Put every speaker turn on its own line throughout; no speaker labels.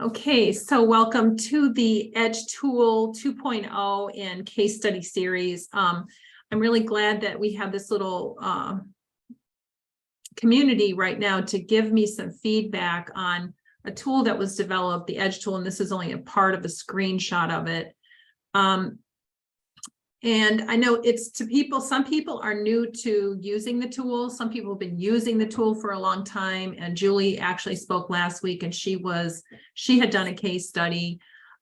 Okay, so welcome to the Edge Tool 2.0 and case study series. I'm really glad that we have this little community right now to give me some feedback on a tool that was developed, the Edge tool, and this is only a part of a screenshot of it. And I know it's to people, some people are new to using the tool. Some people have been using the tool for a long time. And Julie actually spoke last week and she had done a case study.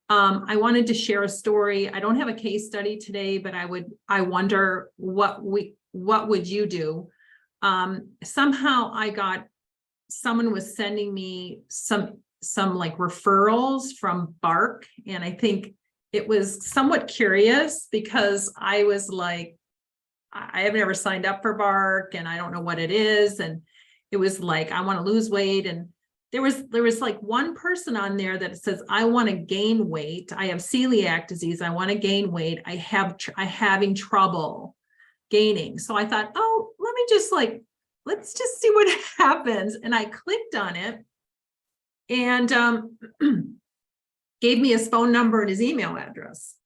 I wanted to share a story. I don't have a case study today, but I wonder what would you do? Somehow someone was sending me some like referrals from Bark. And I think it was somewhat curious because I was like, I have never signed up for Bark and I don't know what it is. And it was like, I want to lose weight. And there was like one person on there that says, I want to gain weight. I have celiac disease. I want to gain weight. I'm having trouble gaining. So I thought, oh, let's just see what happens. And I clicked on it and, gave me his phone number and his email address.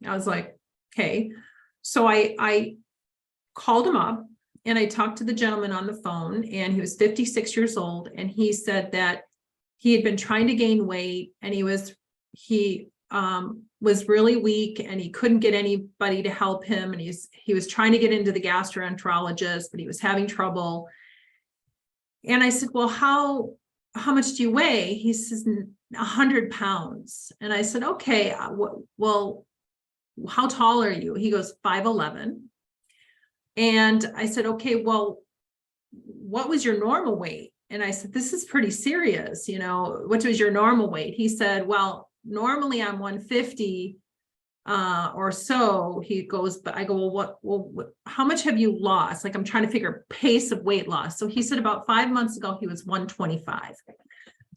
I was like, okay. So I called him up and I talked to the gentleman on the phone, and he was 56 years old. And he said that he had been trying to gain weight and he was really weak and he couldn't get anybody to help him. And he was trying to get into the gastroenterologist, but he was having trouble. And I said, well, how much do you weigh? He says, 100 pounds. And I said, okay, well, how tall are you? He goes, 5'11". And I said, okay, well, what was your normal weight? And I said, this is pretty serious. What was your normal weight? He said, well, normally I'm 150 or so. He goes, but I go, well, how much have you lost? Like, I'm trying to figure pace of weight loss. So he said about 5 months ago, he was 125.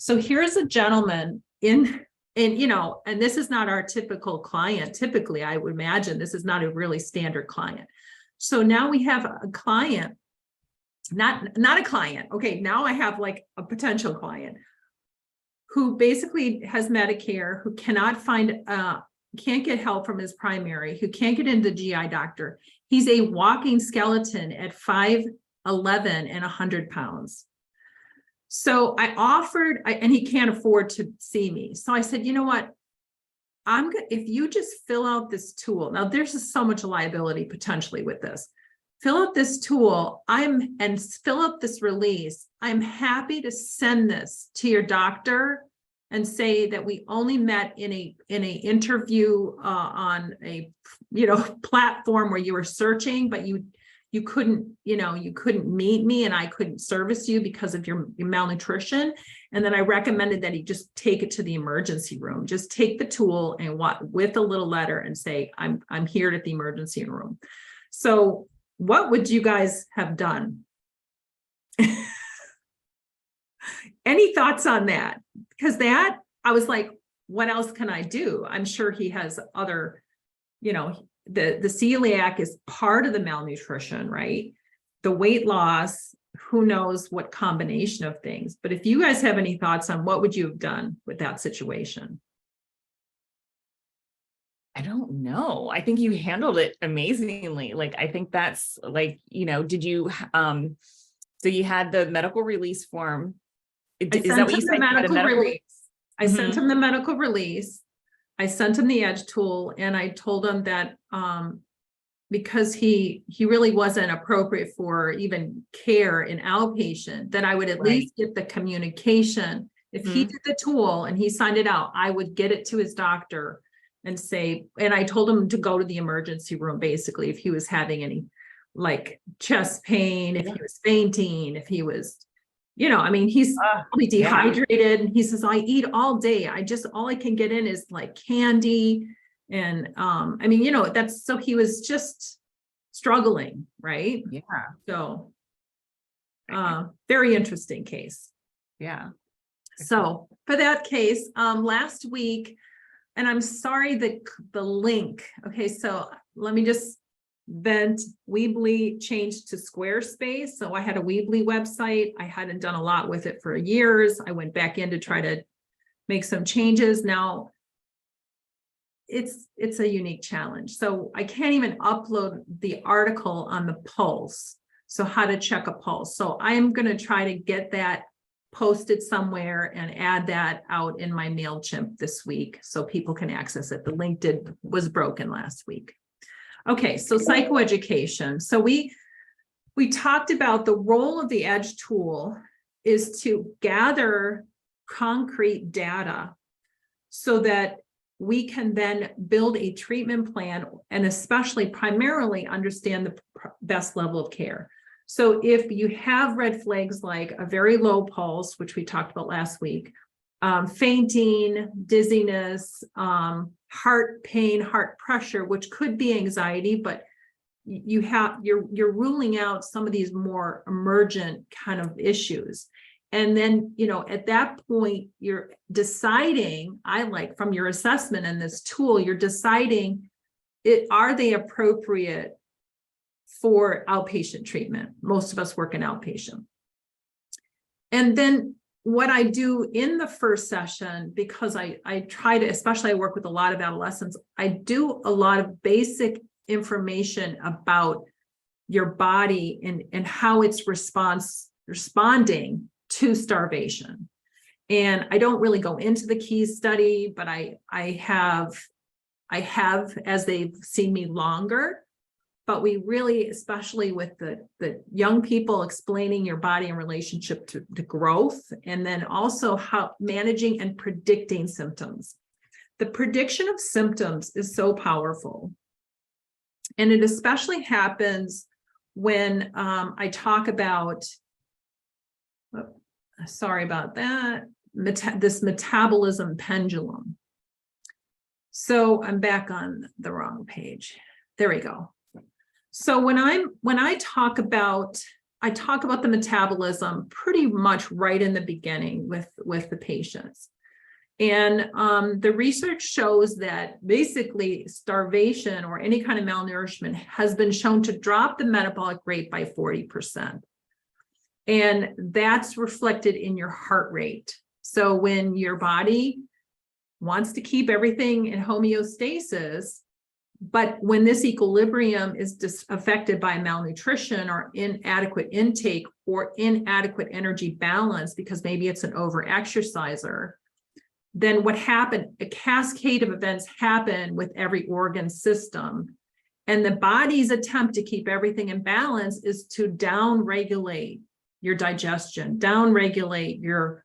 So here's a gentleman and this is not our typical client. Typically, I would imagine this is not a really standard client. So now we have a client, not a client. Okay, now I have like a potential client who basically has Medicare, who cannot can't get help from his primary, who can't get into the GI doctor. He's a walking skeleton at 5'11" and 100 pounds. So I offered, and he can't afford to see me. So I said, you know what? If you just fill out this tool, now there's so much liability potentially with this. Fill out this tool, and fill out this release. I'm happy to send this to your doctor and say that we only met in a interview on a platform where you were searching, but you couldn't meet me and I couldn't service you because of your malnutrition. And then I recommended that he just take it to the emergency room. Just take the tool and with a little letter and say, I'm here at the emergency room. So what would you guys have done? Any thoughts on that? Because I was like, what else can I do? I'm sure he has other, the celiac is part of the malnutrition, right? The weight loss, who knows what combination of things. But if you guys have any thoughts on what would you have done with that situation?
I don't know. I think you handled it amazingly. Like, I think that's like, did you, so you had the medical release form. Is that what you said?
I sent him the medical release. I sent him the Edge tool, and I told him that because he really wasn't appropriate for even care in outpatient, that I would at least get the communication. If he did the tool and he signed it out, I would get it to his doctor and say, and I told him to go to the emergency room, basically, if he was having any like chest pain, if he was fainting, if he was, he's probably dehydrated. And he says, I eat all day. All I can get in is like candy. And so he was just struggling, right?
Yeah.
So very interesting case.
Yeah.
So for that case, last week, and I'm sorry that the link, okay, so let me just vent. Weebly changed to Squarespace. So I had a Weebly website. I hadn't done a lot with it for years. I went back in to try to make some changes. Now, it's a unique challenge. So I can't even upload the article on the pulse. So how to check a pulse. So I'm going to try to get that posted somewhere and add that out in my MailChimp this week so people can access it. The link was broken last week. Okay, so psychoeducation. So we talked about the role of the EDGE tool is to gather concrete data so that we can then build a treatment plan and especially primarily understand the best level of care. So if you have red flags like a very low pulse, which we talked about last week, fainting, dizziness, heart pain, heart pressure, which could be anxiety, but you're ruling out some of these more emergent kind of issues. And then, at that point, you're deciding, from your assessment in this tool, you're deciding, are they appropriate for outpatient treatment? Most of us work in outpatient. And then what I do in the first session, because I try to, especially I work with a lot of adolescents, I do a lot of basic information about your body and how it's responding to starvation. And I don't really go into the Keyes study, but I have as they've seen me longer. But we really, especially with the young people, explaining your body in relationship to growth, and then also how managing and predicting symptoms. The prediction of symptoms is so powerful. And it especially happens when I talk about, sorry about that, this metabolism pendulum. So I'm back on the wrong page. There we go. So when I talk about the metabolism pretty much right in the beginning with the patients. And the research shows that basically starvation or any kind of malnourishment has been shown to drop the metabolic rate by 40%. And that's reflected in your heart rate. So when your body wants to keep everything in homeostasis, but when this equilibrium is affected by malnutrition or inadequate intake or inadequate energy balance, because maybe it's an over-exerciser, then what happened, a cascade of events happen with every organ system. And the body's attempt to keep everything in balance is to down-regulate your digestion, down-regulate your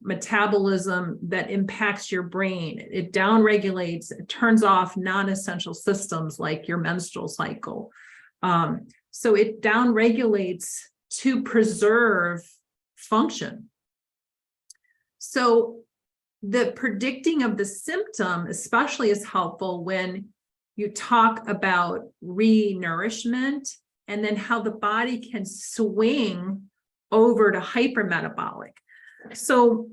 metabolism that impacts your brain. It downregulates, it turns off non-essential systems like your menstrual cycle. So it downregulates to preserve function. So the predicting of the symptom especially is helpful when you talk about re-nourishment and then how the body can swing over to hypermetabolic. So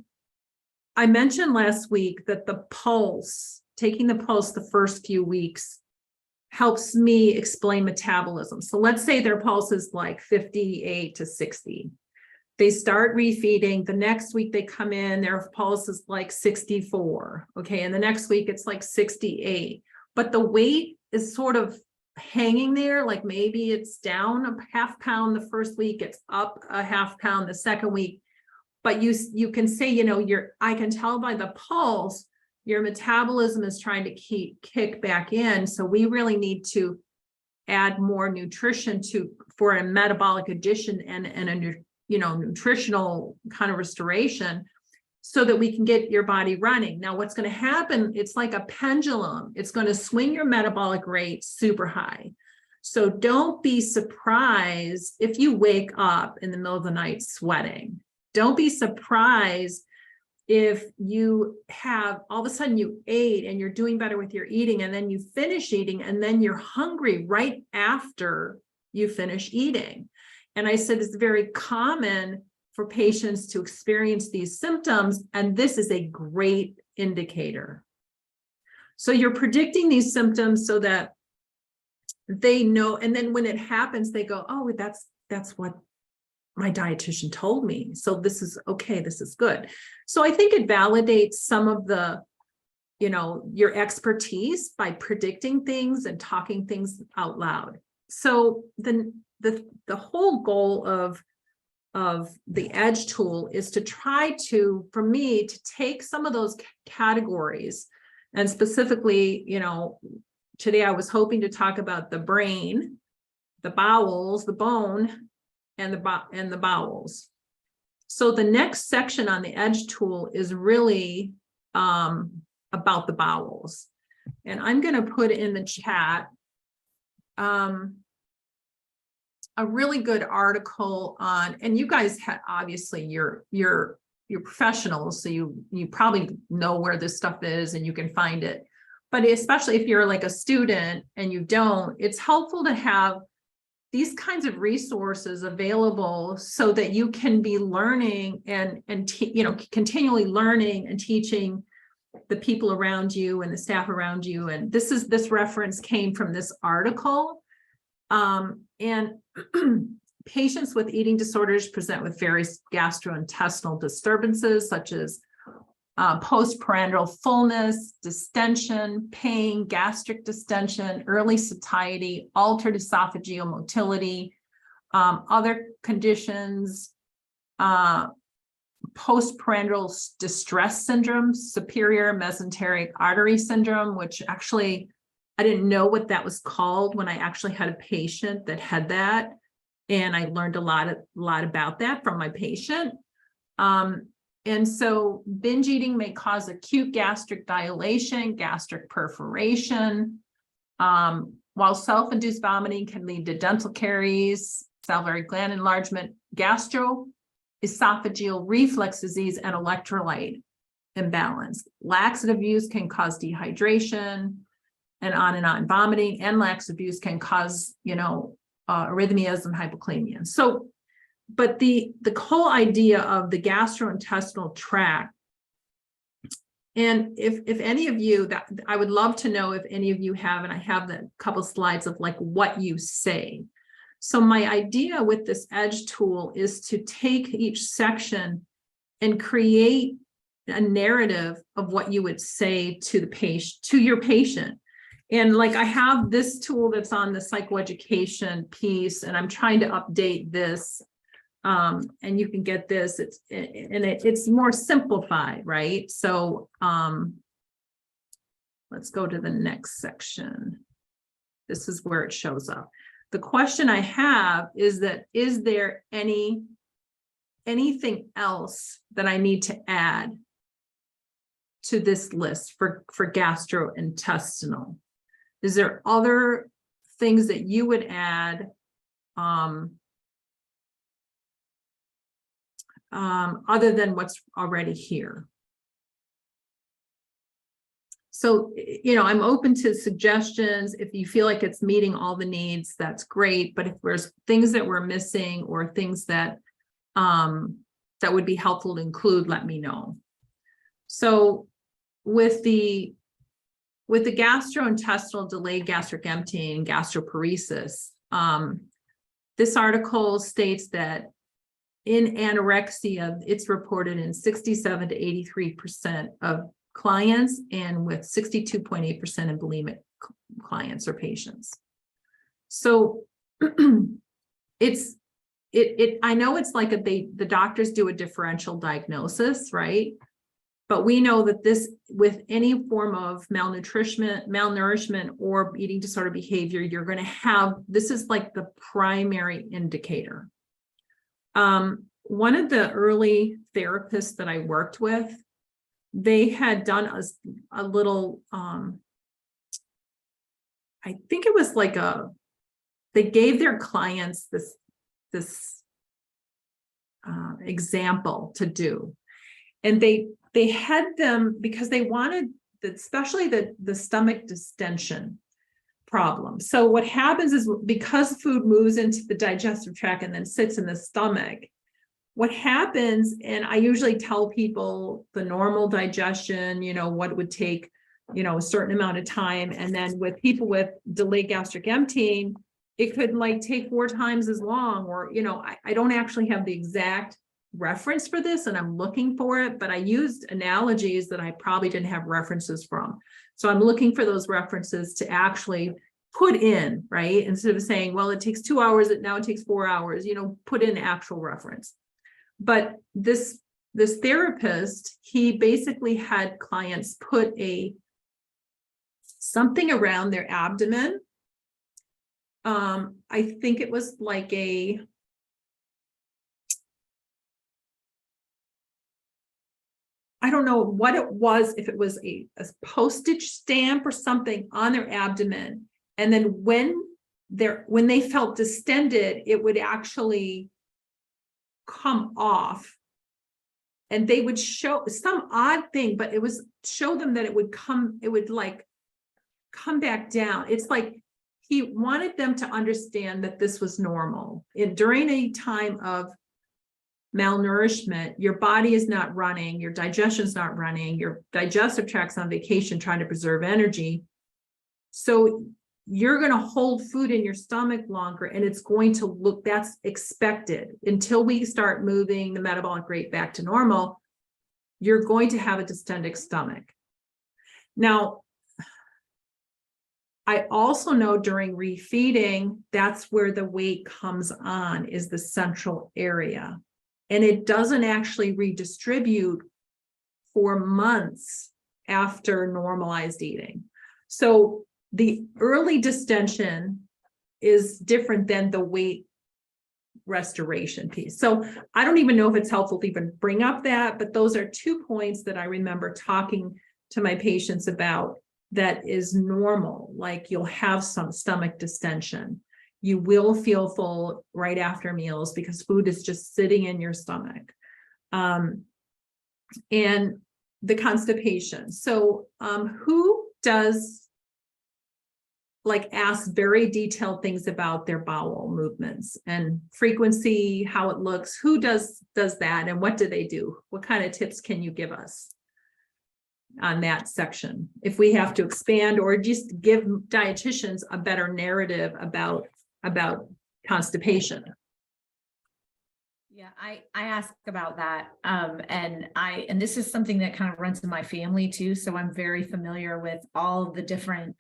I mentioned last week that the pulse, taking the pulse the first few weeks, helps me explain metabolism. So let's say their pulse is like 58 to 60. They start refeeding. The next week they come in, their pulse is like 64. Okay. And the next week it's like 68. But the weight is sort of hanging there. Like maybe it's down a half pound the first week, it's up a half pound the second week. But you can say, I can tell by the pulse, your metabolism is trying to kick back in. So we really need to add more nutrition for a metabolic addition and a nutritional kind of restoration so that we can get your body running. Now, what's going to happen, it's like a pendulum. It's going to swing your metabolic rate super high. So don't be surprised if you wake up in the middle of the night sweating. Don't be surprised if you have, all of a sudden you ate and you're doing better with your eating and then you finish eating and then you're hungry right after you finish eating. And I said it's very common for patients to experience these symptoms, and this is a great indicator. So you're predicting these symptoms so that they know, and then when it happens, they go, oh, that's what my dietitian told me, so this is okay, this is good. So I think it validates some of the, your expertise by predicting things and talking things out loud. So the whole goal of the EDGE tool is to try to, for me, to take some of those categories, and specifically, today I was hoping to talk about the brain, the bowels, the bone, and the bowels. So the next section on the EDGE tool is really about the bowels. And I'm going to put in the chat a really good article on, and you guys obviously you're professionals, so you probably know where this stuff is and you can find it. But especially if you're like a student and you don't, it's helpful to have these kinds of resources available so that you can be learning and continually learning and teaching the people around you and the staff around you. And this reference came from this article. And patients with eating disorders present with various gastrointestinal disturbances such as postprandial fullness, distension, pain, gastric distension, early satiety, altered esophageal motility, other conditions, postprandial distress syndrome, superior mesenteric artery syndrome, which actually I didn't know what that was called when I actually had a patient that had that. And I learned a lot about that from my patient. And so binge eating may cause acute gastric dilation, gastric perforation, while self-induced vomiting can lead to dental caries, salivary gland enlargement, gastroesophageal reflux disease, and electrolyte imbalance. Laxative use can cause dehydration, and on. Vomiting and laxative use can cause, arrhythmias and hypokalemia. So, but the whole idea of the gastrointestinal tract, and if any of you, that I would love to know if any of you have, and I have the couple slides of like what you say. So my idea with this EDGE tool is to take each section and create a narrative of what you would say to the patient, to your patient. And like I have this tool that's on the psychoeducation piece, and I'm trying to update this. And you can get this. It's more simplified, right? So let's go to the next section. This is where it shows up. The question I have is that, is there anything else that I need to add to this list for gastrointestinal? Is there other things that you would add other than what's already here? So, I'm open to suggestions. If you feel like it's meeting all the needs, that's great. But if there's things that we're missing or things that that would be helpful to include, let me know. So with the gastrointestinal delayed gastric emptying, gastroparesis, this article states that in anorexia, it's reported in 67 to 83% of clients, and with 62.8% in bulimic clients or patients. So I know it's like the doctors do a differential diagnosis, right? But we know that this, with any form of malnourishment or eating disorder behavior, you're going to have, this is like the primary indicator. One of the early therapists that I worked with, they had done a little, I think it was like they gave their clients this example to do. And they had them, because they wanted, especially the stomach distension problem. So what happens is, because food moves into the digestive tract and then sits in the stomach, what happens, and I usually tell people the normal digestion, what would take, a certain amount of time. And then with people with delayed gastric emptying, it could like take 4 times as long, or, you know, I don't actually have the exact reference for this and I'm looking for it, but I used analogies that I probably didn't have references from. So I'm looking for those references to actually put in, right? Instead of saying, well, it takes 2 hours, now it takes 4 hours, you know, put in actual reference. But this therapist, he basically had clients put something around their abdomen. I think it was like I don't know what it was, if it was a postage stamp or something on their abdomen. And then when they felt distended, it would actually come off. And they would show some odd thing, but it was show them that it would like come back down. It's like he wanted them to understand that this was normal. During a time of malnourishment, your body is not running, your digestion's not running, your digestive tract's on vacation trying to preserve energy. So you're going to hold food in your stomach longer, and it's going to look, that's expected. Until we start moving the metabolic rate back to normal, you're going to have a distended stomach. Now, I also know during refeeding, that's where the weight comes on, is the central area. And it doesn't actually redistribute for months after normalized eating. So the early distension is different than the weight restoration piece. So I don't even know if it's helpful to even bring up that, but those are 2 points that I remember talking to my patients about that is normal. Like you'll have some stomach distension. You will feel full right after meals because food is just sitting in your stomach. And the constipation. So who does like ask very detailed things about their bowel movements and frequency, how it looks? Who does that, and what do they do? What kind of tips can you give us on that section, if we have to expand or just give dietitians a better narrative about constipation?
Yeah, I ask about that. And this is something that kind of runs in my family too. So I'm very familiar with all of the different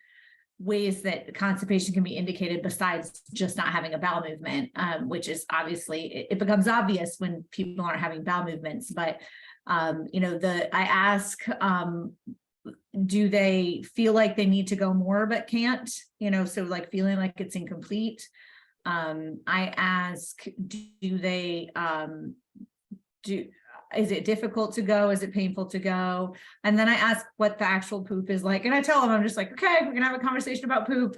ways that constipation can be indicated besides just not having a bowel movement, which is obviously, it becomes obvious when people aren't having bowel movements. But, you know, I ask, do they feel like they need to go more but can't, you know, so like feeling like it's incomplete. I ask, do they, is it difficult to go? Is it painful to go? And then I ask what the actual poop is like. And I tell them, I'm just like, okay, we're gonna have a conversation about poop.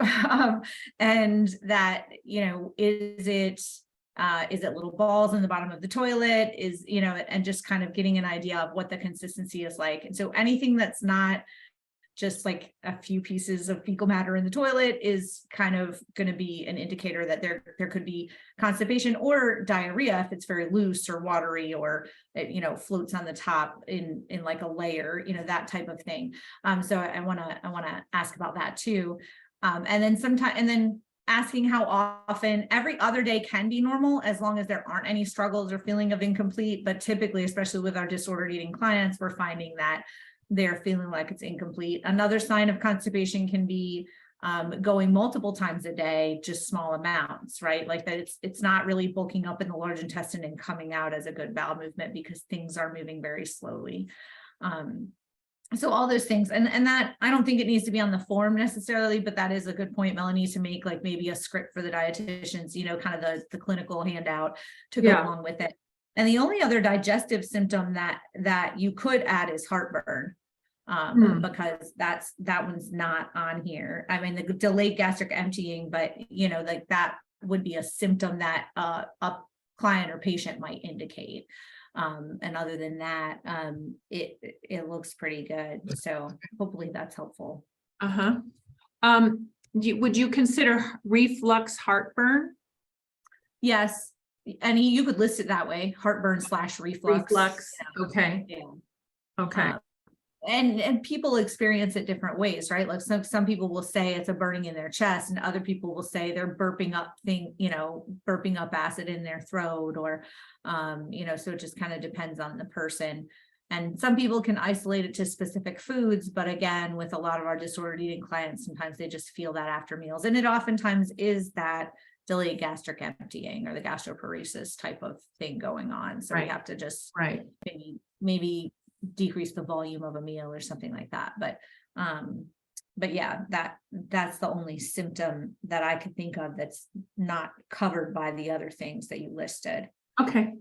And that, you know, is it little balls in the bottom of the toilet? Is, you know, and just kind of getting an idea of what the consistency is like. And so anything that's not just like a few pieces of fecal matter in the toilet is kind of going to be an indicator that there could be constipation or diarrhea if it's very loose or watery, or it, you know, floats on the top in like a layer, you know, that type of thing. So I want to ask about that too. And then asking how often. Every other day can be normal as long as there aren't any struggles or feeling of incomplete. But typically, especially with our disordered eating clients, we're finding that they're feeling like it's incomplete. Another sign of constipation can be going multiple times a day, just small amounts, right? Like that it's not really bulking up in the large intestine and coming out as a good bowel movement because things are moving very slowly. So all those things, and that, I don't think it needs to be on the form necessarily, but that is a good point, Melanie, to make like maybe a script for the dietitians, you know, kind of the clinical handout to go along with it. And the only other digestive symptom that you could add is heartburn. Because that one's not on here. I mean, the delayed gastric emptying, but you know, like that would be a symptom that a client or patient might indicate. And other than that, it looks pretty good. So hopefully that's helpful.
Would you consider reflux heartburn?
Yes. And you could list it that way, heartburn / reflux.
Reflux. Okay.
Yeah.
Okay.
and people experience it different ways, right? Like some people will say it's a burning in their chest, and other people will say they're burping up acid in their throat, or so it just kind of depends on the person. And some people can isolate it to specific foods, but again, with a lot of our disordered eating clients, sometimes they just feel that after meals, and it oftentimes is that delayed gastric emptying or the gastroparesis type of thing going on. So we have to just maybe decrease the volume of a meal or something like that. But yeah, that's the only symptom that I could think of that's not covered by the other things that you listed.
Okay.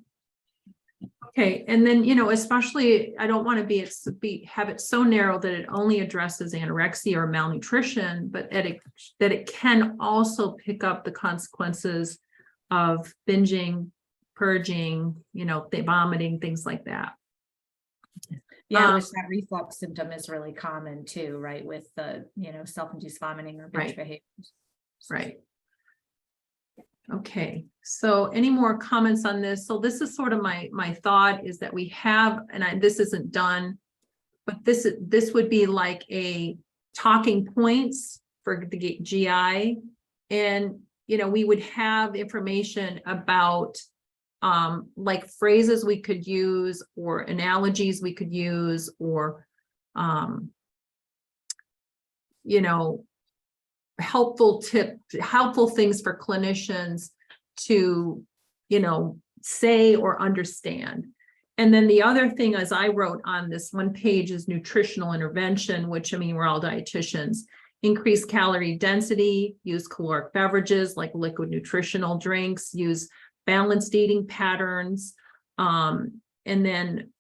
And then, especially, I don't want to have it so narrow that it only addresses anorexia or malnutrition, but that it can also pick up the consequences of binging, purging, vomiting, things like that.
Yeah, which that reflux symptom is really common too, right? With the, self-induced vomiting or binge behaviors.
Right. Okay, so any more comments on this? So this is sort of my thought is that we have, and this isn't done, but this would be like a talking points for the GI, and we would have information about like phrases we could use or analogies we could use, or helpful things for clinicians to say or understand. And then the other thing, as I wrote on this one page, is nutritional intervention, which, we're all dietitians. Increase calorie density, use caloric beverages like liquid nutritional drinks, use balanced eating patterns. And then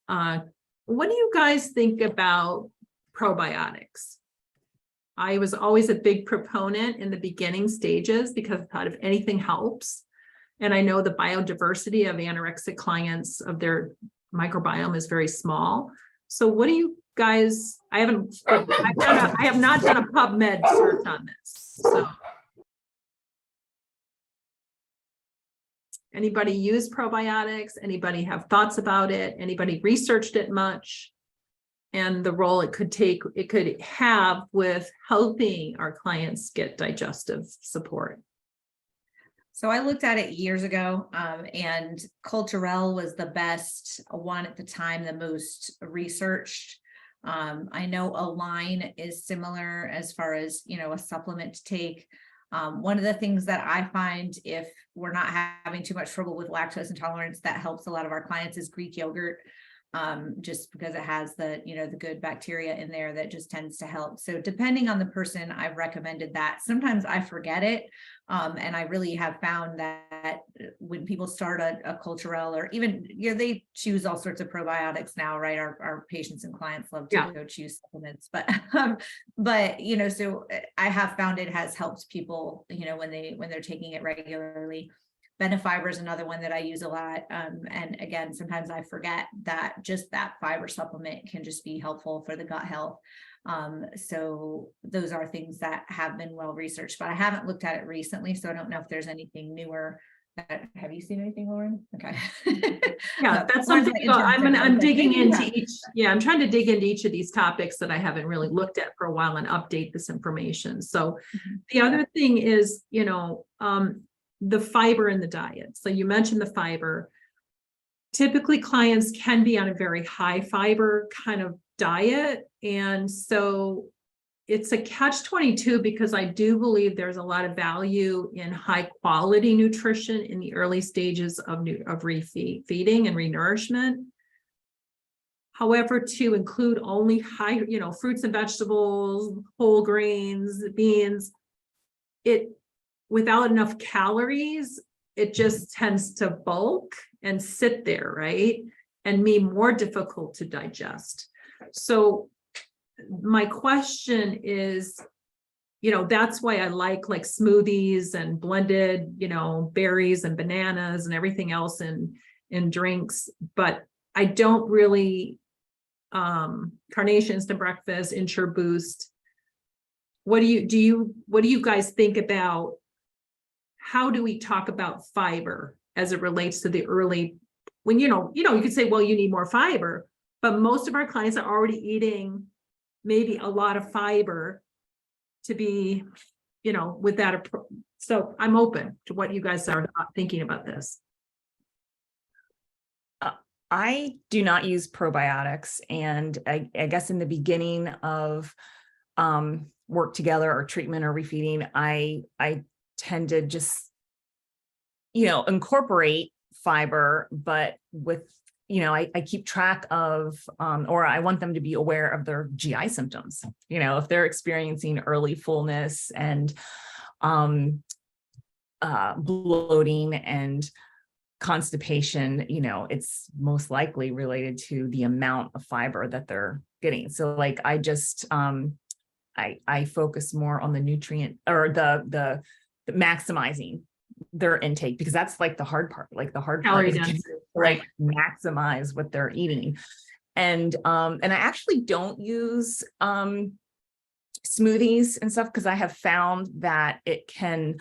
what do you guys think about probiotics? I was always a big proponent in the beginning stages because I thought if anything helps. And I know the biodiversity of anorexic clients, of their microbiome, is very small. So what do you guys, I have not done a PubMed search on this. So anybody use probiotics? Anybody have thoughts about it? Anybody researched it much? And the role it could have with helping our clients get digestive support.
So I looked at it years ago, and Culturelle was the best one at the time, the most researched. I know Align is similar as far as, a supplement to take. One of the things that I find, if we're not having too much trouble with lactose intolerance, that helps a lot of our clients, is Greek yogurt. Just because it has the good bacteria in there that just tends to help. So depending on the person, I've recommended that. Sometimes I forget it. And I really have found that when people start a Culturelle, or even, they choose all sorts of probiotics now, right? Our patients and clients love to go choose supplements, but so I have found it has helped people, when they're taking it regularly. Benefiber is another one that I use a lot. And again, sometimes I forget that just that fiber supplement can just be helpful for the gut health. So those are things that have been well researched, but I haven't looked at it recently, so I don't know if there's anything newer. Have you seen anything, Lauren? Okay.
Yeah, that's something I'm digging into each. Yeah, I'm trying to dig into each of these topics that I haven't really looked at for a while and update this information. So the other thing is, the fiber in the diet. So you mentioned the fiber. Typically, clients can be on a very high fiber kind of diet. And so it's a catch-22, because I do believe there's a lot of value in high quality nutrition in the early stages of refeeding and renourishment. However, to include only high, fruits and vegetables, whole grains, beans, without enough calories, it just tends to bulk and sit there, right? And be more difficult to digest. So my question is, that's why I like smoothies and blended, berries and bananas and everything else in drinks, but I don't really, Carnation Instant Breakfast, Ensure Boost. What do you guys think about? How do we talk about fiber as it relates to the early, when, you could say, well, you need more fiber, but most of our clients are already eating maybe a lot of fiber to be, you know, with that approach. So I'm open to what you guys are thinking about this.
I do not use probiotics. And I guess in the beginning of work together or treatment or refeeding, I tend to just, you know, incorporate fiber, but with, you know, I keep track of, or I want them to be aware of their GI symptoms. You know, if they're experiencing early fullness and bloating and constipation, you know, it's most likely related to the amount of fiber that they're getting. So like, I just, I focus more on the nutrient or the maximizing their intake, because that's like the hard part. Like the hard part is to, like maximize what they're eating. And I actually don't use smoothies and stuff, because I have found that it can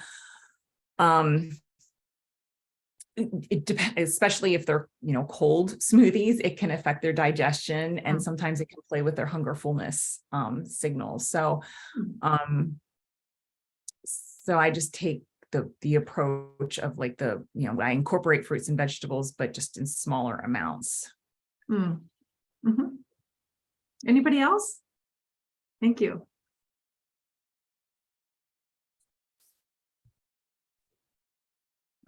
it depends, especially if they're, you know, cold smoothies, it can affect their digestion, and sometimes it can play with their hunger fullness signals. So so I just take the approach of like the, you know, I incorporate fruits and vegetables, but just in smaller amounts.
Anybody else? Thank you.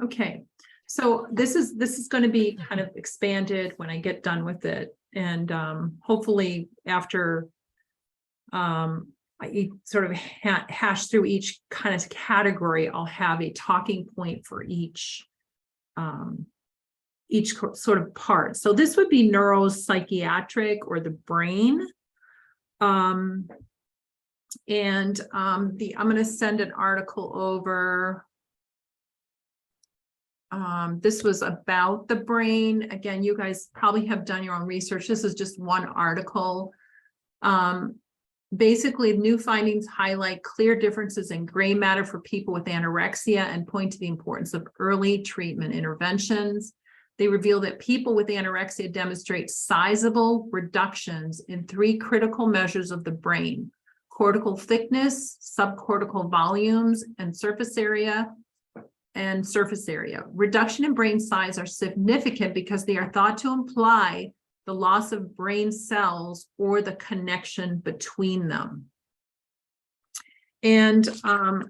Okay, so this is going to be kind of expanded when I get done with it, and hopefully after I sort of hash through each kind of category, I'll have a talking point for each sort of part. So this would be neuropsychiatric, or the brain. I'm going to send an article over. This was about the brain. Again, you guys probably have done your own research. This is just one article. Basically, new findings highlight clear differences in gray matter for people with anorexia and point to the importance of early treatment interventions. They reveal that people with anorexia demonstrate sizable reductions in 3 critical measures of the brain: cortical thickness, subcortical volumes, and surface area. Reduction in brain size are significant because they are thought to imply the loss of brain cells or the connection between them. And before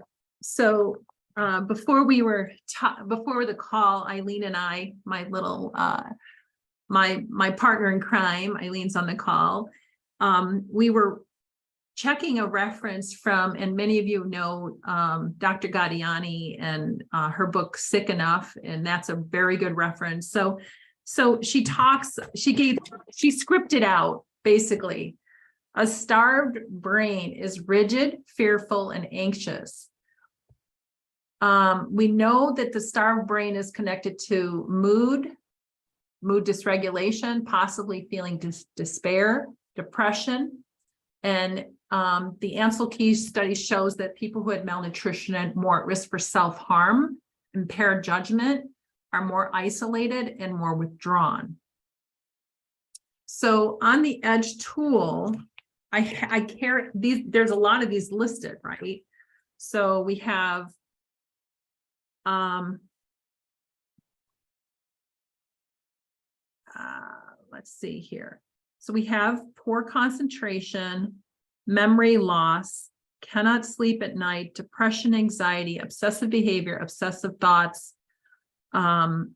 the call, Eileen and I, my little my partner in crime, Eileen's on the call, we were checking a reference from, and many of you know Dr. Gaudiani and her book Sick Enough, and that's a very good reference. So she scripted out basically: a starved brain is rigid, fearful, and anxious. We know that the starved brain is connected to mood dysregulation, possibly feeling despair, depression, and the Ancel Keyes study shows that people who had malnutrition are more at risk for self-harm, impaired judgment, are more isolated, and more withdrawn. So on the EDGE tool, I carry these, there's a lot of these listed, right? So we have let's see here. So we have poor concentration, memory loss, cannot sleep at night, depression, anxiety, obsessive behavior, obsessive thoughts. And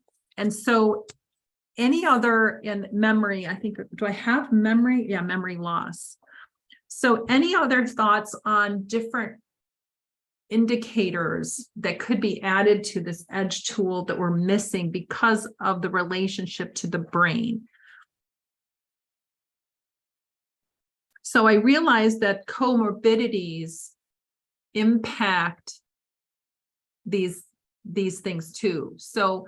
so any other in memory, I think, do I have memory? Yeah, memory loss. So any other thoughts on different indicators that could be added to this EDGE tool that we're missing because of the relationship to the brain? So I realized that comorbidities impact these things too. So,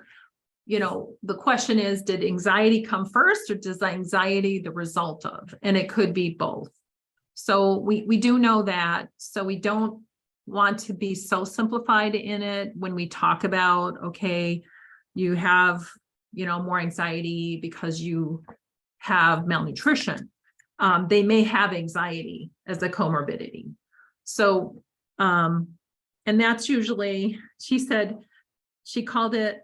you know, the question is, did anxiety come first, or does anxiety the result of? And it could be both. So we do know that. So we don't want to be so simplified in it when we talk about, okay, you have, you know, more anxiety because you have malnutrition. they may have anxiety as a comorbidity. So, and that's usually, she said, she called it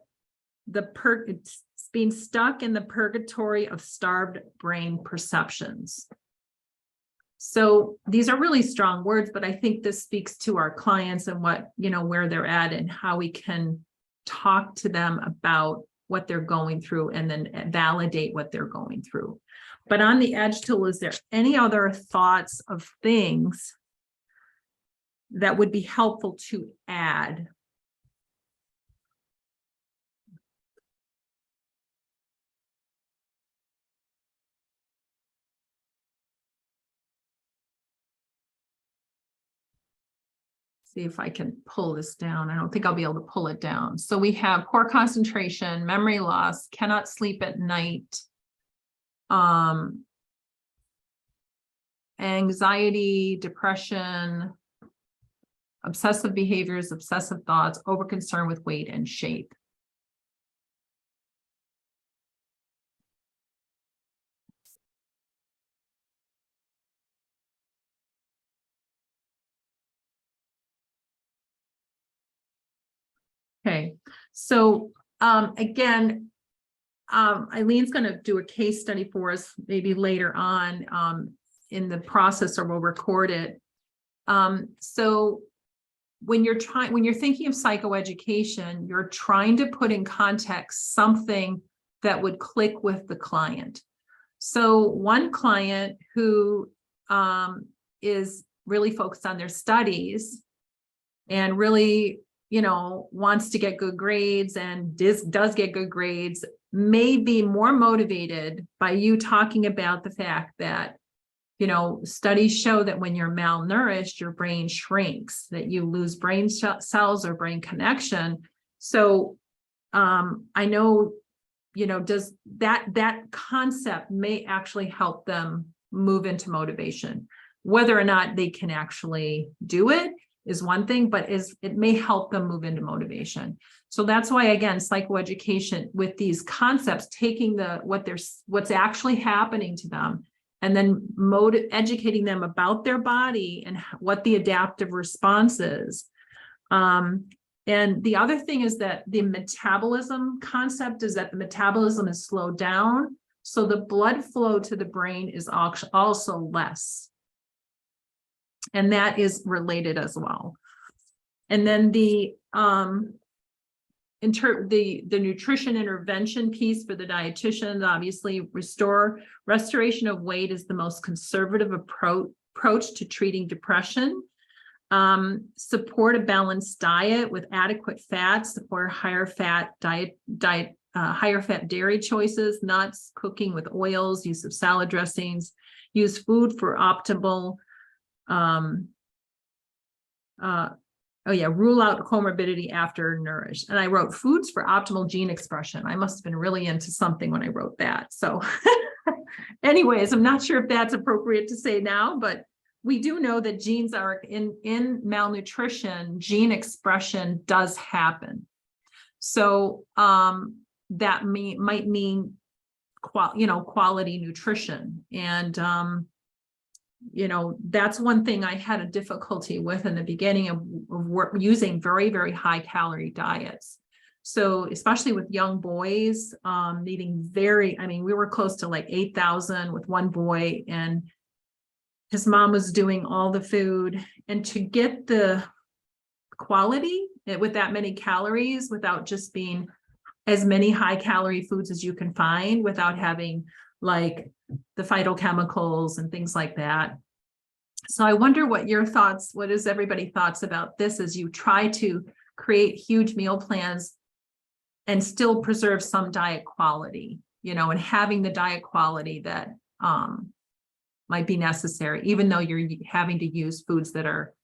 it's being stuck in the purgatory of starved brain perceptions. So these are really strong words, but I think this speaks to our clients and what, where they're at and how we can talk to them about what they're going through and then validate what they're going through. But on the edge tool, is there any other thoughts of things that would be helpful to add? See if I can pull this down. I don't think I'll be able to pull it down. So we have poor concentration, memory loss, cannot sleep at night, anxiety, depression, obsessive behaviors, obsessive thoughts, overconcern with weight and shape. Okay, so again, Eileen's going to do a case study for us maybe later on in the process, or we'll record it. So when you're thinking of psychoeducation, you're trying to put in context something that would click with the client. So one client who is really focused on their studies and really, wants to get good grades and does get good grades, may be more motivated by you talking about the fact that, studies show that when you're malnourished, your brain shrinks, that you lose brain cells or brain connection. So I know, does that concept may actually help them move into motivation. Whether or not they can actually do it is one thing, but it may help them move into motivation. So that's why, again, psychoeducation with these concepts, taking what's actually happening to them, and then educating them about their body and what the adaptive response is. And the other thing is that the metabolism concept is that the metabolism is slowed down. So the blood flow to the brain is also less. And that is related as well. And then the nutrition intervention piece for the dietitians, obviously restoration of weight is the most conservative approach to treating depression. Support a balanced diet with adequate fats, support higher fat higher fat dairy choices, nuts, cooking with oils, use of salad dressings, use food for optimal rule out comorbidity after nourished. And I wrote foods for optimal gene expression. I must have been really into something when I wrote that. So anyways, I'm not sure if that's appropriate to say now, but we do know that genes are in malnutrition, gene expression does happen. So that might mean quality nutrition. And that's one thing I had a difficulty with in the beginning of using very, very high calorie diets. So especially with young boys needing we were close to like 8,000 with one boy, and his mom was doing all the food, and to get the quality with that many calories without just being as many high calorie foods as you can find without having like the phytochemicals and things like that. So I wonder what is everybody's thoughts about this as you try to create huge meal plans and still preserve some diet quality, and having the diet quality that might be necessary, even though you're having to use foods that are,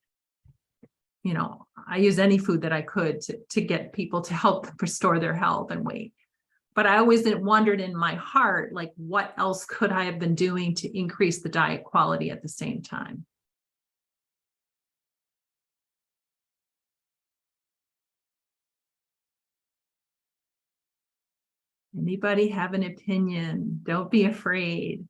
I use any food that I could to get people to help restore their health and weight. But I always wondered in my heart, like, what else could I have been doing to increase the diet quality at the same time? Anybody have an opinion? Don't be afraid.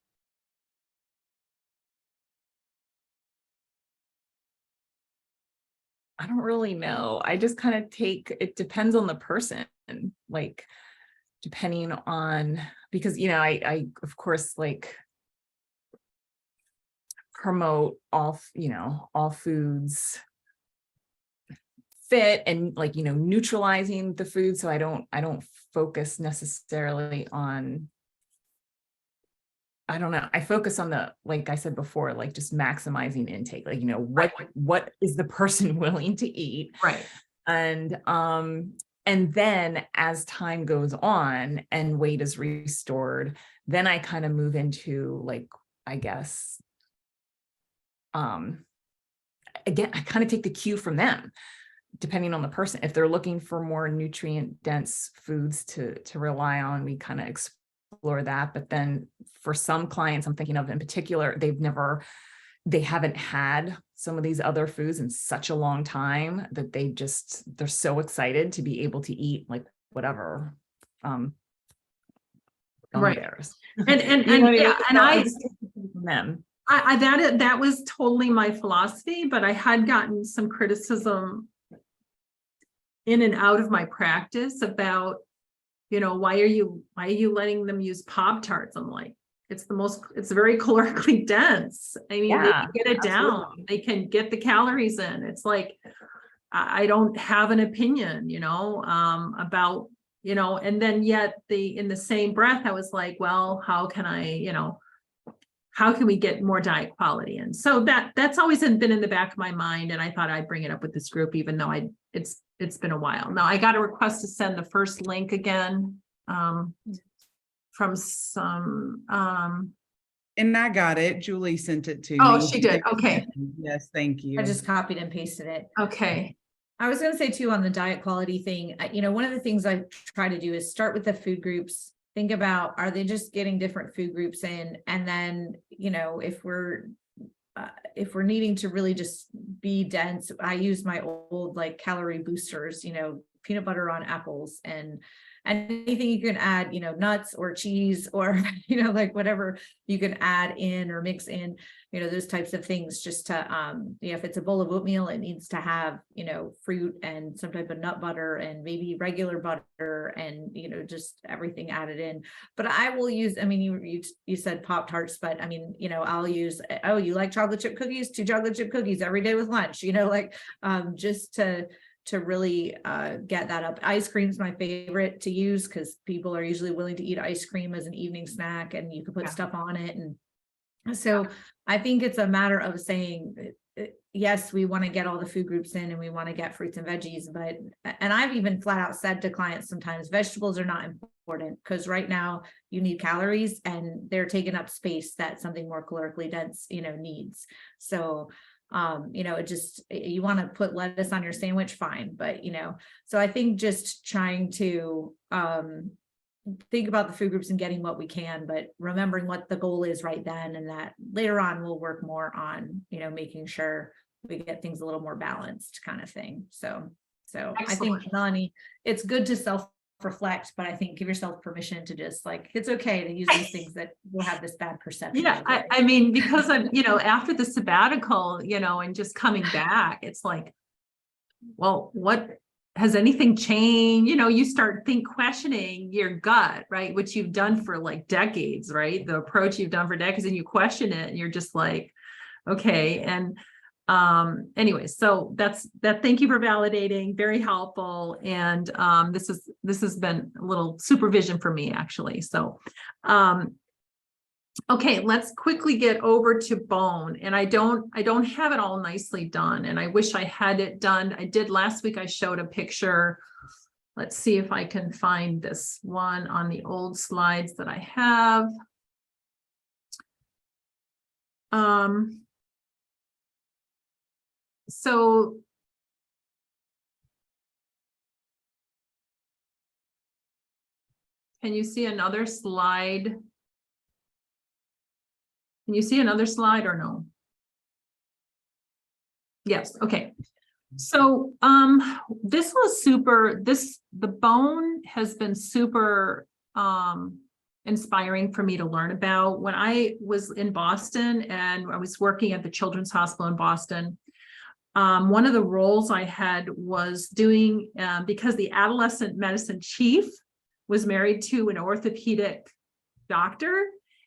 I don't really know. I just kind of it depends on the person, like depending on, because, I of course, like promote all foods fit and like, neutralizing the food. So I don't focus necessarily on, I don't know. I focus on the, like I said before, like just maximizing intake, like, what is the person willing to eat?
Right.
And then as time goes on and weight is restored, then I kind of move into, like, I guess, again, I kind of take the cue from them, depending on the person. If they're looking for more nutrient dense foods to rely on, we kind of explore that. But then for some clients I'm thinking of in particular, they haven't had some of these other foods in such a long time that they're so excited to be able to eat like whatever, gummy
Right.
bears.
And yeah, and I just take it from them. That was totally my philosophy, but I had gotten some criticism in and out of my practice about, why are you letting them use Pop-Tarts? I'm like, it's very calorically dense. I mean, they can get it down. They can get the calories in. It's like, I don't have an opinion, about, and then yet in the same breath, I was like, well, how can we get more diet quality in? So that's always been in the back of my mind. And I thought I'd bring it up with this group, even though it's been a while. Now I got a request to send the first link again, from some,
and I got it. Julie sent it to me.
Oh, she did. Okay.
Yes, thank you.
I just copied and pasted it.
Okay.
I was going to say too, on the diet quality thing, one of the things I try to do is start with the food groups. Think about, are they just getting different food groups in? And then, if we're needing to really just be dense, I use my old like calorie boosters, peanut butter on apples and anything you can add, nuts or cheese or, like whatever you can add in or mix in, those types of things, just to, if it's a bowl of oatmeal, it needs to have, fruit and some type of nut butter and maybe regular butter and, just everything added in. But I will use, I mean, you said Pop-Tarts, but I mean, I'll use, oh, you like chocolate chip cookies? 2 chocolate chip cookies every day with lunch, just to really get that up. Ice cream is my favorite to use because people are usually willing to eat ice cream as an evening snack and you can put stuff on it. And so I think it's a matter of saying, yes, we want to get all the food groups in and we want to get fruits and veggies, and I've even flat out said to clients sometimes vegetables are not important because right now you need calories and they're taking up space that something more calorically dense, needs. So you want to put lettuce on your sandwich, fine. But, so I think just trying to think about the food groups and getting what we can, but remembering what the goal is right then. And that later on, we'll work more on, making sure we get things a little more balanced kind of thing. So
Excellent.
I think, Melanie, it's good to self-reflect, but I think give yourself permission to just like, it's okay to use these things that will have this bad perception.
Yeah. I mean, because I'm, after the sabbatical, and just coming back, it's like, well, what has anything changed? You start questioning your gut, right? Which you've done for like decades, right? The approach you've done for decades, and you question it and you're just like, okay. And anyway, so that's that. Thank you for validating, very helpful. And this has been a little supervision for me actually. So okay, let's quickly get over to bone. And I don't have it all nicely done. And I wish I had it done. I did last week. I showed a picture. Let's see if I can find this one on the old slides that I have. So can you see another slide? Can you see another slide or no? Yes, okay. So this was the bone has been super inspiring for me to learn about. When I was in Boston and I was working at the Children's Hospital in Boston, One of the roles I had was doing, because the adolescent medicine chief was married to an orthopedic doctor,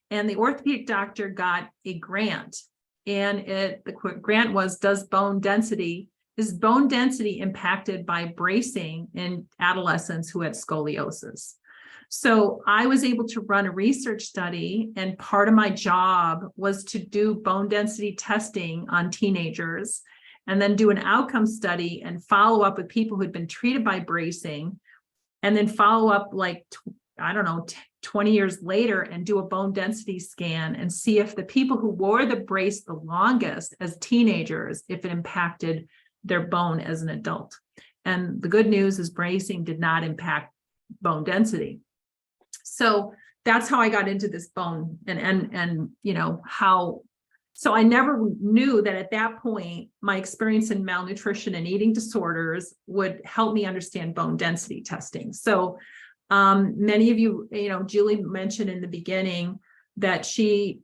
and the orthopedic doctor got a grant. And the grant was, is bone density impacted by bracing in adolescents who had scoliosis? So I was able to run a research study, and part of my job was to do bone density testing on teenagers, and then do an outcome study and follow up with people who'd been treated by bracing, and then follow up like, I don't know, 20 years later and do a bone density scan and see if the people who wore the brace the longest as teenagers, if it impacted their bone as an adult. And the good news is bracing did not impact bone density. So that's how I got into this bone and you know, how. So I never knew that at that point, my experience in malnutrition and eating disorders would help me understand bone density testing. So many of you, you know, Julie mentioned in the beginning that she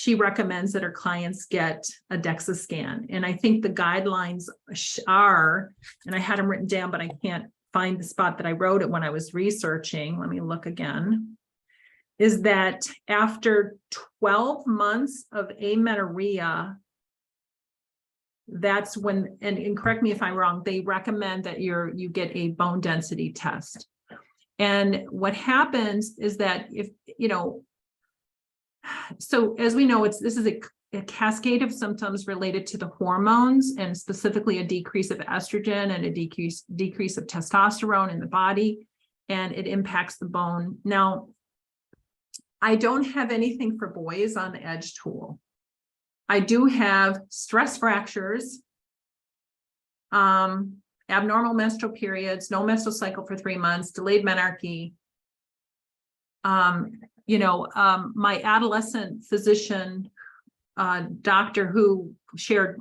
recommends that her clients get a DEXA scan. And I think the guidelines are, and I had them written down, but I can't find the spot that I wrote it when I was researching. Let me look again. Is that after 12 months of amenorrhea, that's when, and correct me if I'm wrong, they recommend that you get a bone density test. And what happens is that if, you know, so as we know, this is a cascade of symptoms related to the hormones, and specifically a decrease of estrogen and a decrease of testosterone in the body, and it impacts the bone. Now, I don't have anything for boys on the Edge tool. I do have stress fractures, abnormal menstrual periods, no menstrual cycle for 3 months, delayed menarche. You know, my adolescent physician doctor who shared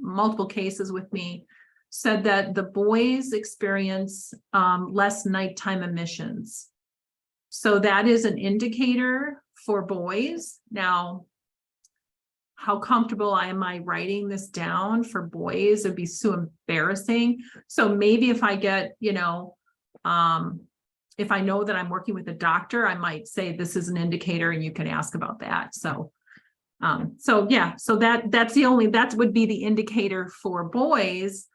multiple cases with me said that the boys experience less nighttime emissions. So that is an indicator for boys. Now, how comfortable am I writing this down for boys? It'd be so embarrassing. So maybe if I get, you know, if I know that I'm working with a doctor, I might say this is an indicator and you can ask about that. So, yeah, so that would be the indicator for boys.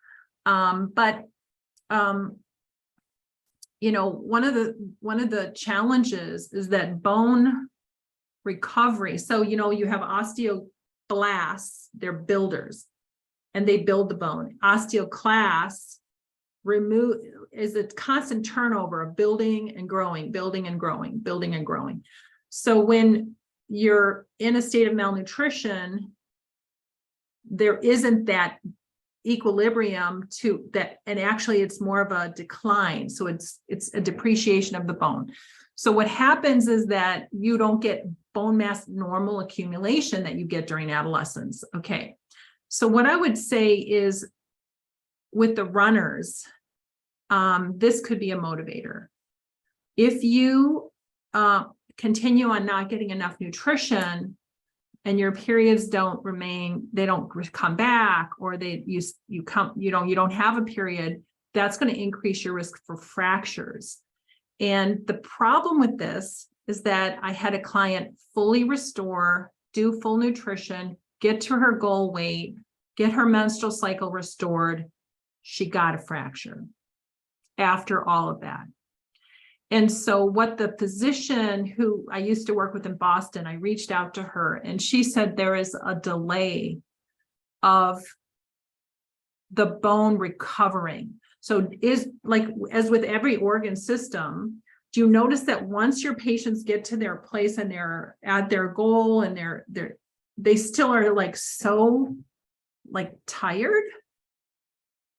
You know, one of the challenges is that bone recovery. So, you know, you have osteoblasts, they're builders, and they build the bone. Osteoclasts is a constant turnover of building and growing, building and growing, building and growing. So when you're in a state of malnutrition, there isn't that equilibrium to that, and actually it's more of a decline. So it's a depreciation of the bone. So what happens is that you don't get bone mass normal accumulation that you get during adolescence. Okay, so what I would say is with the runners, this could be a motivator. If you continue on not getting enough nutrition, and your periods don't come back, or you don't have a period, that's going to increase your risk for fractures. And the problem with this is that I had a client fully restore, do full nutrition, get to her goal weight, get her menstrual cycle restored. She got a fracture after all of that. And so what the physician who I used to work with in Boston, I reached out to her, and she said there is a delay of the bone recovering. So is like, as with every organ system, do you notice that once your patients get to their place and they're at their goal and they still are like so like tired?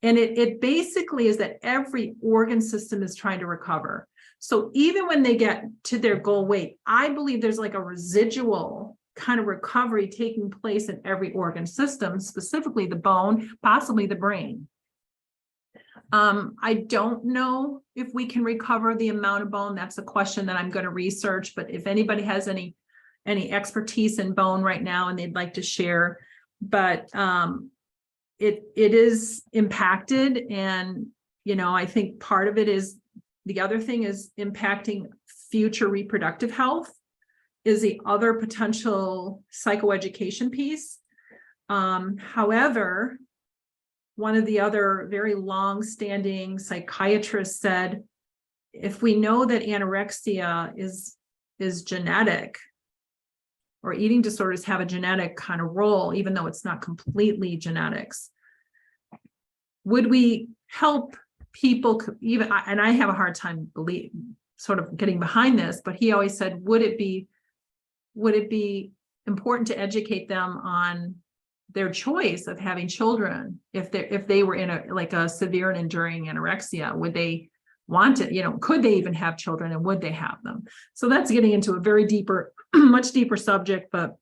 And it basically is that every organ system is trying to recover. So even when they get to their goal weight, I believe there's like a residual kind of recovery taking place in every organ system, specifically the bone, possibly the brain. I don't know if we can recover the amount of bone. That's a question that I'm going to research, but if anybody has any expertise in bone right now and they'd like to share, but it is impacted. And, you know, I think part of it is, the other thing is impacting future reproductive health is the other potential psychoeducation piece. However, one of the other very long-standing psychiatrists said, if we know that anorexia is genetic, or eating disorders have a genetic kind of role, even though it's not completely genetics, would we help people even, and I have a hard time sort of getting behind this, but he always said, would it be important to educate them on their choice of having children if they were in a severe and enduring anorexia? Would they want it? You know, could they even have children, and would they have them? So that's getting into a very deeper, much deeper subject. But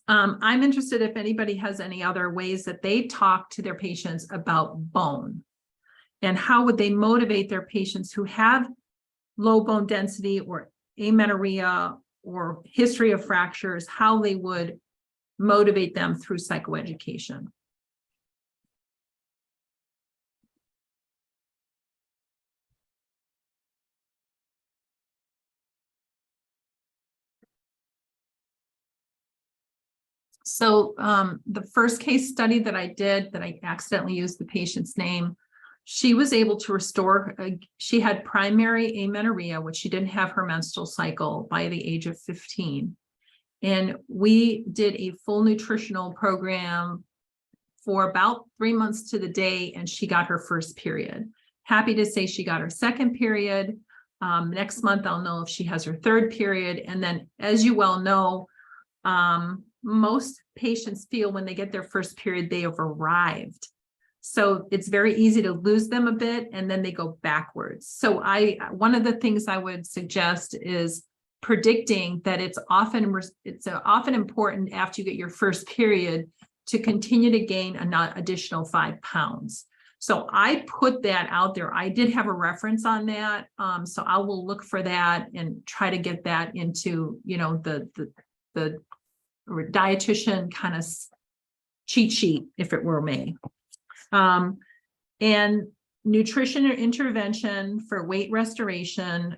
I'm interested if anybody has any other ways that they talk to their patients about bone, and how would they motivate their patients who have low bone density or amenorrhea or history of fractures, how they would motivate them through psychoeducation. So the first case study that I did, that I accidentally used the patient's name, she was able to restore, she had primary amenorrhea, which she didn't have her menstrual cycle by the age of 15. And we did a full nutritional program for about 3 months to the day, and she got her first period. Happy to say she got her second period. Next month, I'll know if she has her third period. And then, as you well know, most patients feel when they get their first period, they have arrived. So it's very easy to lose them a bit, and then they go backwards. So one of the things I would suggest is predicting that it's often important after you get your first period to continue to gain an additional 5 pounds. So I put that out there. I did have a reference on that. So I will look for that and try to get that into, you know, the dietitian kind of cheat sheet, if it were me. And nutrition or intervention for weight restoration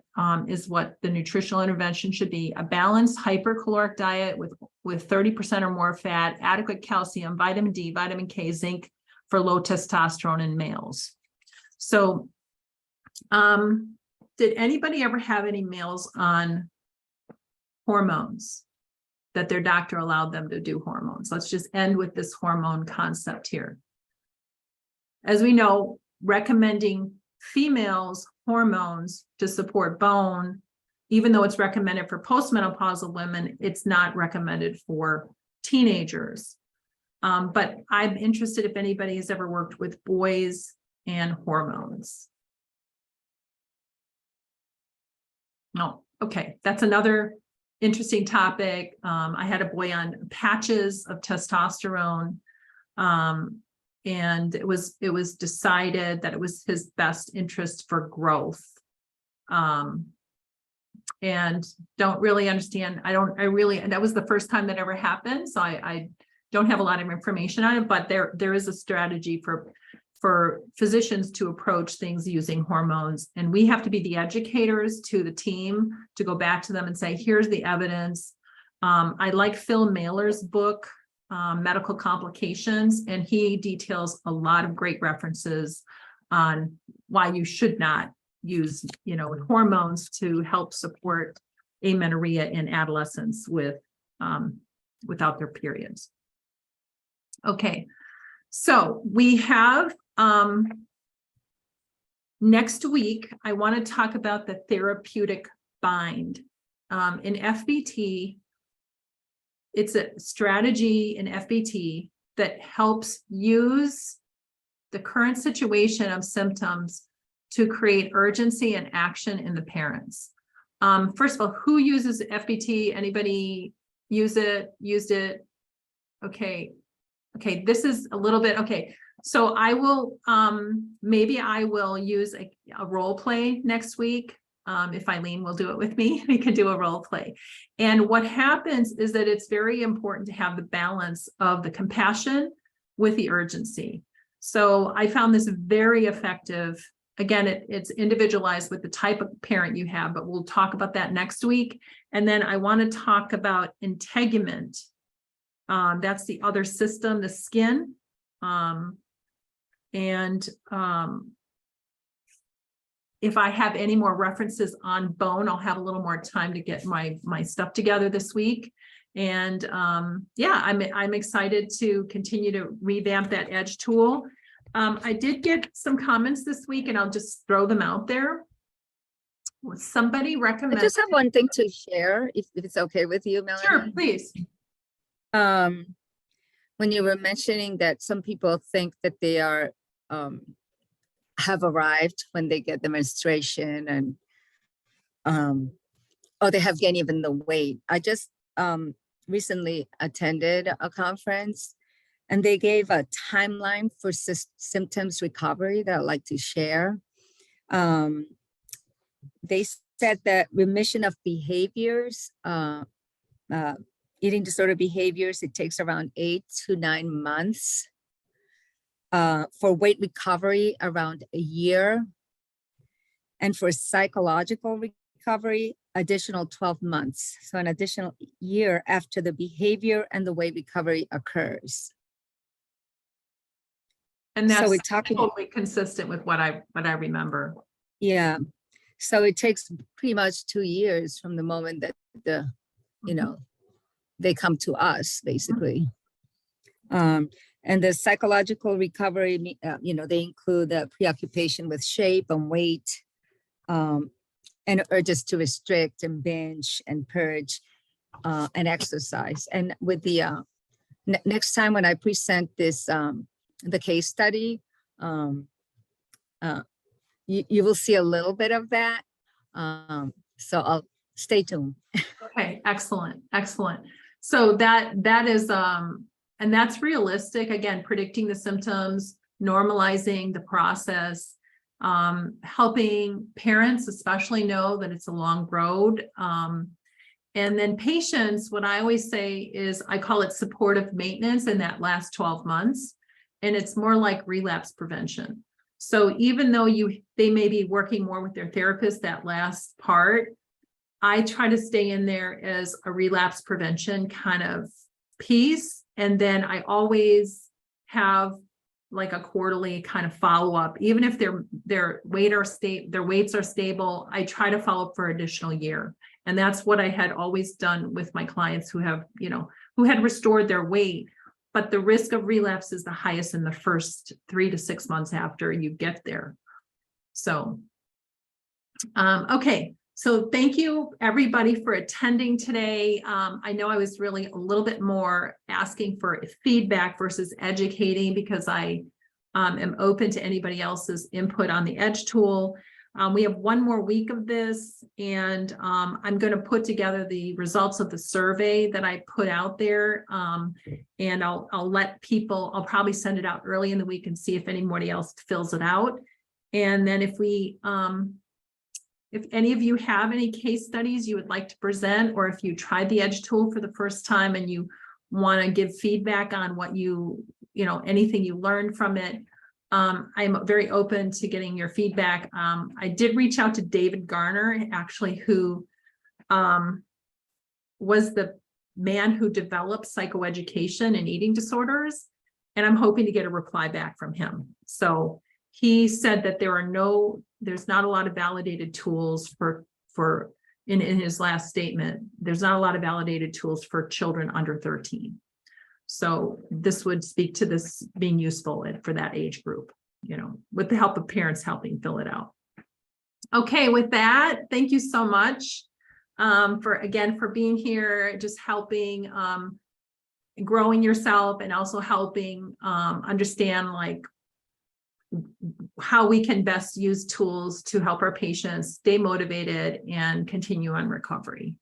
is what the nutritional intervention should be: a balanced hypercaloric diet with 30% or more fat, adequate calcium, vitamin D, vitamin K, zinc for low testosterone in males. So did anybody ever have any males on hormones that their doctor allowed them to do hormones? Let's just end with this hormone concept here. As we know, recommending females hormones to support bone, even though it's recommended for postmenopausal women, it's not recommended for teenagers. But I'm interested if anybody has ever worked with boys and hormones. No, okay, that's another interesting topic. I had a boy on patches of testosterone. And it was decided that it was his best interest for growth. And don't really understand. And that was the first time that ever happened. So I don't have a lot of information on it, but there is a strategy for physicians to approach things using hormones. And we have to be the educators to the team to go back to them and say, here's the evidence. I like Phil Mailer's book, Medical Complications, and he details a lot of great references on why you should not use, you know, hormones to help support amenorrhea in adolescents without their periods. Okay, so we have next week, I want to talk about the therapeutic bind. In FBT, it's a strategy in FBT that helps use the current situation of symptoms to create urgency and action in the parents. First of all, who uses FBT? Anybody use it? Used it? Okay. Okay, this is a little bit, okay. So I will, maybe I will use a role play next week. If Eileen will do it with me, we can do a role play. And what happens is that it's very important to have the balance of the compassion with the urgency. So I found this very effective. Again, it's individualized with the type of parent you have, but we'll talk about that next week. And then I want to talk about integument. That's the other system, the skin. If I have any more references on bone, I'll have a little more time to get my stuff together this week. And yeah, I'm excited to continue to revamp that EDGE tool. I did get some comments this week, and I'll just throw them out there. Somebody
I
recommended.
just have one thing to share, if it's okay with you, Melanie.
Sure, please.
When you were mentioning that some people think that they are have arrived when they get the menstruation, and or they have gained even the weight. I just recently attended a conference, and they gave a timeline for symptoms recovery that I'd like to share. They said that remission of behaviors, eating disorder behaviors, it takes around 8 to 9 months. For weight recovery, around a year. And for psychological recovery, additional 12 months. So an additional year after the behavior and the weight recovery occurs.
And that's
so we're talking
totally consistent with what I remember.
Yeah. So it takes pretty much 2 years from the moment that they come to us, basically. And the psychological recovery, they include the preoccupation with shape and weight, and urges to restrict and binge and purge and exercise. And with the next time when I present this, the case study, you will see a little bit of that. So I'll stay tuned.
Okay, excellent, excellent. So that is, and that's realistic, again, predicting the symptoms, normalizing the process, helping parents especially know that it's a long road. And then patients, what I always say is, I call it supportive maintenance in that last 12 months. And it's more like relapse prevention. So even though they may be working more with their therapist, that last part, I try to stay in there as a relapse prevention kind of piece. And then I always have like a quarterly kind of follow-up. Even if their weights are stable, I try to follow up for an additional year. And that's what I had always done with my clients who have, who had restored their weight. But the risk of relapse is the highest in the first 3 to 6 months after you get there. So, okay. So thank you everybody for attending today. I know I was really a little bit more asking for feedback versus educating, because I am open to anybody else's input on the EDGE tool. We have 1 more week of this, and I'm going to put together the results of the survey that I put out there. And I'll let people, I'll probably send it out early in the week and see if anybody else fills it out. And then if any of you have any case studies you would like to present, or if you tried the EDGE tool for the first time and you want to give feedback on what anything you learned from it, I'm very open to getting your feedback. I did reach out to David Garner, actually, who was the man who developed psychoeducation and eating disorders, and I'm hoping to get a reply back from him. So he said that there's not a lot of validated tools in his last statement, there's not a lot of validated tools for children under 13. So this would speak to this being useful for that age group, with the help of parents helping fill it out. Okay, with that, thank you so much for being here, just helping growing yourself, and also helping understand how we can best use tools to help our patients stay motivated and continue on recovery.